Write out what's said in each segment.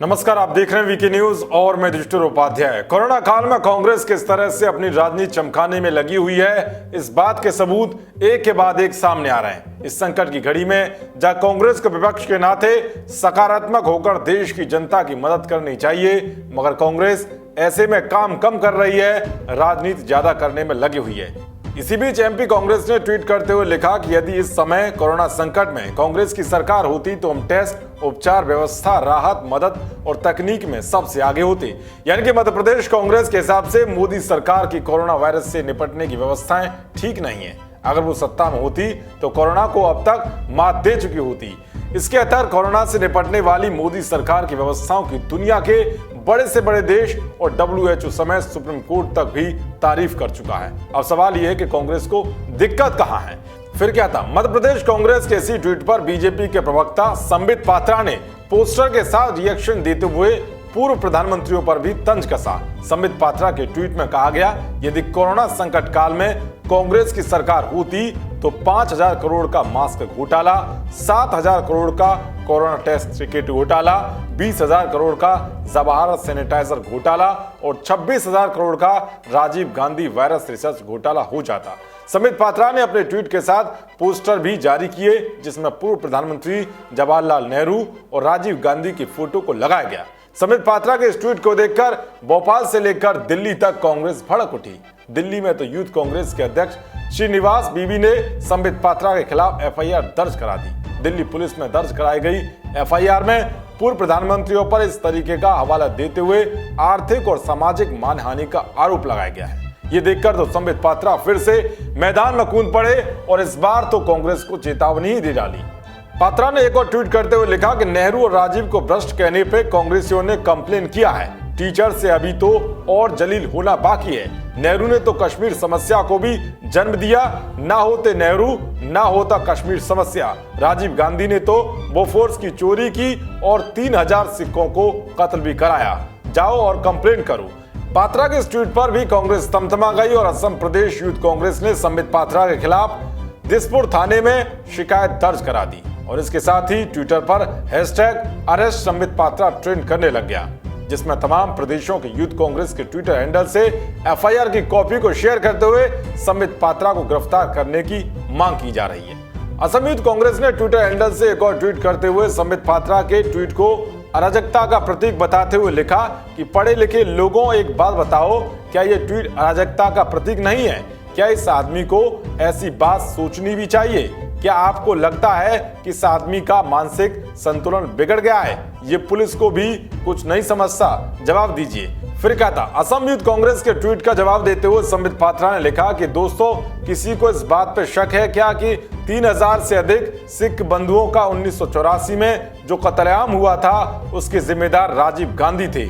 नमस्कार, आप देख रहे हैं वीके न्यूज और मैं युधिष्ठिर उपाध्याय। कोरोना काल में कांग्रेस किस तरह से अपनी राजनीति चमकाने में लगी हुई है, इस बात के सबूत एक के बाद एक सामने आ रहे हैं। इस संकट की घड़ी में जहां कांग्रेस को विपक्ष के नाते सकारात्मक होकर देश की जनता की मदद करनी चाहिए, मगर कांग्रेस ऐसे में काम कम कर रही है, राजनीति ज्यादा करने में लगी हुई है। इसी बीच एमपी कांग्रेस ने ट्वीट करते हुए लिखा कि यदि इस समय कोरोना संकट में कांग्रेस की सरकार होती तो हम टेस्ट, उपचार व्यवस्था, राहत, मदद और तकनीक में सबसे आगे होते। यानी कि मध्य प्रदेश कांग्रेस के हिसाब से मोदी सरकार की कोरोना वायरस से निपटने की व्यवस्थाएं ठीक नहीं है। अगर वो सत्ता में होती तो कोरोना को अब तक मात दे चुकी होती। इसके तहत कोरोना से निपटने वाली मोदी सरकार की व्यवस्थाओं की दुनिया के बड़े से बड़े देश और WHO समेत सुप्रीम कोर्ट तक भी तारीफ कर चुका है। अब सवाल यह है कि कांग्रेस को दिक्कत कहां है। फिर क्या था? मध्य प्रदेश कांग्रेस के इसी ट्वीट पर बीजेपी के प्रवक्ता संबित पात्रा ने पोस्टर के साथ रिएक्शन देते हुए पूर्व प्रधानमंत्रियों पर भी तंज कसा। संबित पात्रा के ट्वीट में कहा गया, यदि कोरोना संकट काल में कांग्रेस की सरकार होती तो 5,000 करोड़ का मास्क घोटाला, 7,000 करोड़ का कोरोना टेस्ट किट घोटाला, 20,000 करोड़ का जवाहर सैनिटाइजर घोटाला और 26,000 करोड़ का राजीव गांधी वायरस रिसर्च घोटाला हो जाता। संबित पात्रा ने अपने ट्वीट के साथ पोस्टर भी जारी किए, जिसमें पूर्व प्रधानमंत्री जवाहरलाल नेहरू और राजीव गांधी की फोटो को लगाया गया। संबित पात्रा के इस ट्वीट को देखकर भोपाल से लेकर दिल्ली तक कांग्रेस भड़क उठी। दिल्ली में तो यूथ कांग्रेस के अध्यक्ष श्रीनिवास बीवी ने संबित पात्रा के खिलाफ FIR दर्ज करा दी। दिल्ली पुलिस में दर्ज कराई गई FIR में पूर्व प्रधानमंत्रियों पर इस तरीके का हवाला देते हुए आर्थिक और सामाजिक मानहानि का आरोप लगाया गया है। ये देखकर तो संबित पात्रा फिर से मैदान में कूद पड़े और इस बार तो कांग्रेस को चेतावनी ही दे डाली। पात्रा ने एक और ट्वीट करते हुए लिखा कि नेहरू और राजीव को भ्रष्ट कहने पे कांग्रेसियों ने कंप्लेन किया है। टीचर से अभी तो और जलील होना बाकी है। नेहरू ने तो कश्मीर समस्या को भी जन्म दिया, ना होते नेहरू ना होता कश्मीर समस्या। राजीव गांधी ने तो बोफोर्स की चोरी की और 3,000 सिखों को कत्ल भी कराया। जाओ और कंप्लेन करो। पात्रा के इस ट्वीट पर भी कांग्रेस तमतमा गई और असम प्रदेश यूथ कांग्रेस ने संबित पात्रा के खिलाफ दिसपुर थाने में शिकायत दर्ज करा दी और इसके साथ ही ट्विटर पर #अरेस्ट संबित पात्रा ट्रेंड करने लग गया, जिसमें तमाम प्रदेशों के यूथ कांग्रेस के ट्विटर हैंडल से FIR की कॉपी को शेयर करते हुए संबित पात्रा को गिरफ्तार करने की मांग की जा रही है। असम यूथ कांग्रेस ने ट्विटर हैंडल से एक और ट्वीट करते हुए संबित पात्रा के ट्वीट को अराजकता का प्रतीक बताते हुए लिखा कि पढ़े लिखे लोगों, एक बात बताओ, क्या यह ट्वीट अराजकता का प्रतीक नहीं है? क्या इस आदमी को ऐसी बात सोचनी भी चाहिए? क्या आपको लगता है कि इस आदमी का मानसिक संतुलन बिगड़ गया है? ये पुलिस को भी कुछ नहीं समझता? जवाब दीजिए। फिर क्या था? असम यूथ कांग्रेस के ट्वीट का जवाब देते हुए संबित पात्रा ने लिखा कि दोस्तों, किसी को इस बात पर शक है क्या कि 3,000 से अधिक सिख बंधुओं का 1984 में जो कत्लेआम हुआ था उसके जिम्मेदार राजीव गांधी थे?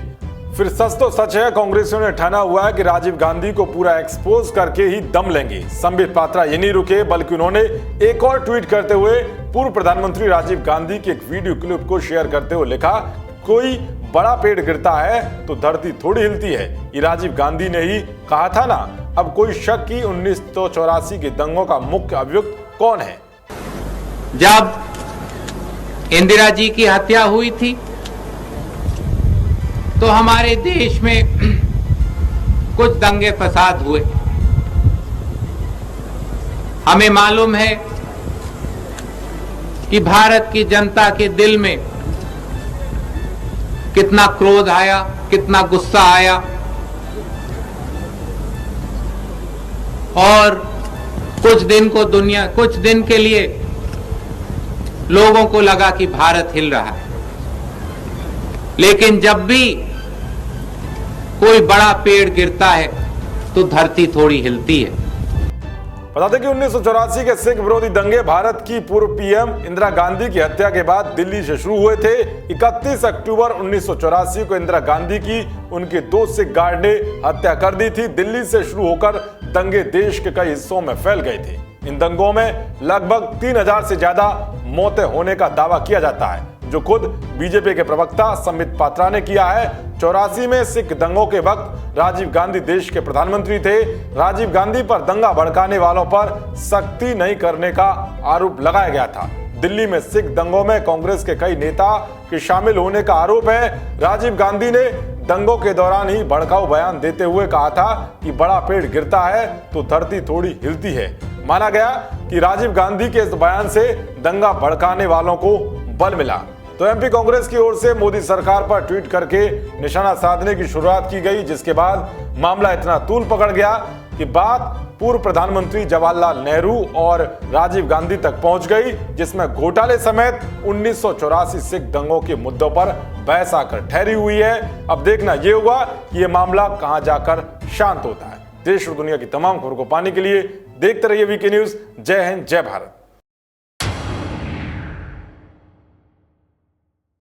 फिर सच तो सच है, कांग्रेसियों ने ठाना हुआ है कि राजीव गांधी को पूरा एक्सपोज करके ही दम लेंगे। संबित पात्रा ये नहीं रुके, बल्कि उन्होंने एक और ट्वीट करते हुए पूर्व प्रधानमंत्री राजीव गांधी की एक वीडियो क्लिप को शेयर करते हुए लिखा, कोई बड़ा पेड़ गिरता है तो धरती थोड़ी हिलती है। ये राजीव गांधी ने ही कहा था ना। अब कोई शक कि 1984 के दंगों का मुख्य अभियुक्त कौन है? जब इंदिरा जी की हत्या हुई थी तो हमारे देश में कुछ दंगे फसाद हुए। हमें मालूम है कि भारत की जनता के दिल में कितना क्रोध आया, कितना गुस्सा आया और कुछ दिन के लिए लोगों को लगा कि भारत हिल रहा है। लेकिन जब भी कोई बड़ा पेड़ गिरता है तो धरती थोड़ी हिलती है। बता दें कि 1984 के सिख विरोधी दंगे भारत की पूर्व PM इंदिरा गांधी की हत्या के बाद दिल्ली से शुरू हुए थे। 31 अक्टूबर 1984 को इंदिरा गांधी की उनके 2 सिख गार्ड ने हत्या कर दी थी। दिल्ली से शुरू होकर दंगे देश के कई हिस्सों में फैल गए थे। इन दंगों में लगभग 3,000 से ज्यादा मौतें होने का दावा किया जाता है, जो खुद बीजेपी के प्रवक्ता संबित पात्रा ने किया है। 84 में सिख दंगों के वक्त राजीव गांधी देश के प्रधानमंत्री थे। राजीव गांधी पर दंगा भड़काने वालों पर सख्ती नहीं करने का आरोप लगाया गया था। दिल्ली में सिख दंगों में कांग्रेस के कई नेता के शामिल होने का आरोप है। राजीव गांधी ने दंगों के दौरान ही भड़काऊ बयान देते हुए कहा था कि बड़ा पेड़ गिरता है तो धरती थोड़ी हिलती है। माना गया कि राजीव गांधी के इस बयान से दंगा भड़काने वालों को बल मिला। तो एमपी कांग्रेस की ओर से मोदी सरकार पर ट्वीट करके निशाना साधने की शुरुआत की गई, जिसके बाद मामला इतना तूल पकड़ गया कि बात पूर्व प्रधानमंत्री जवाहरलाल नेहरू और राजीव गांधी तक पहुंच गई, जिसमें घोटाले समेत 1984 सिख दंगों के मुद्दों पर बहस आकर ठहरी हुई है। अब देखना यह होगा कि यह मामला कहां जाकर शांत होता है। देश और दुनिया की तमाम खबरों को पाने के लिए देखते रहिए वीके न्यूज। जय हिंद, जय भारत।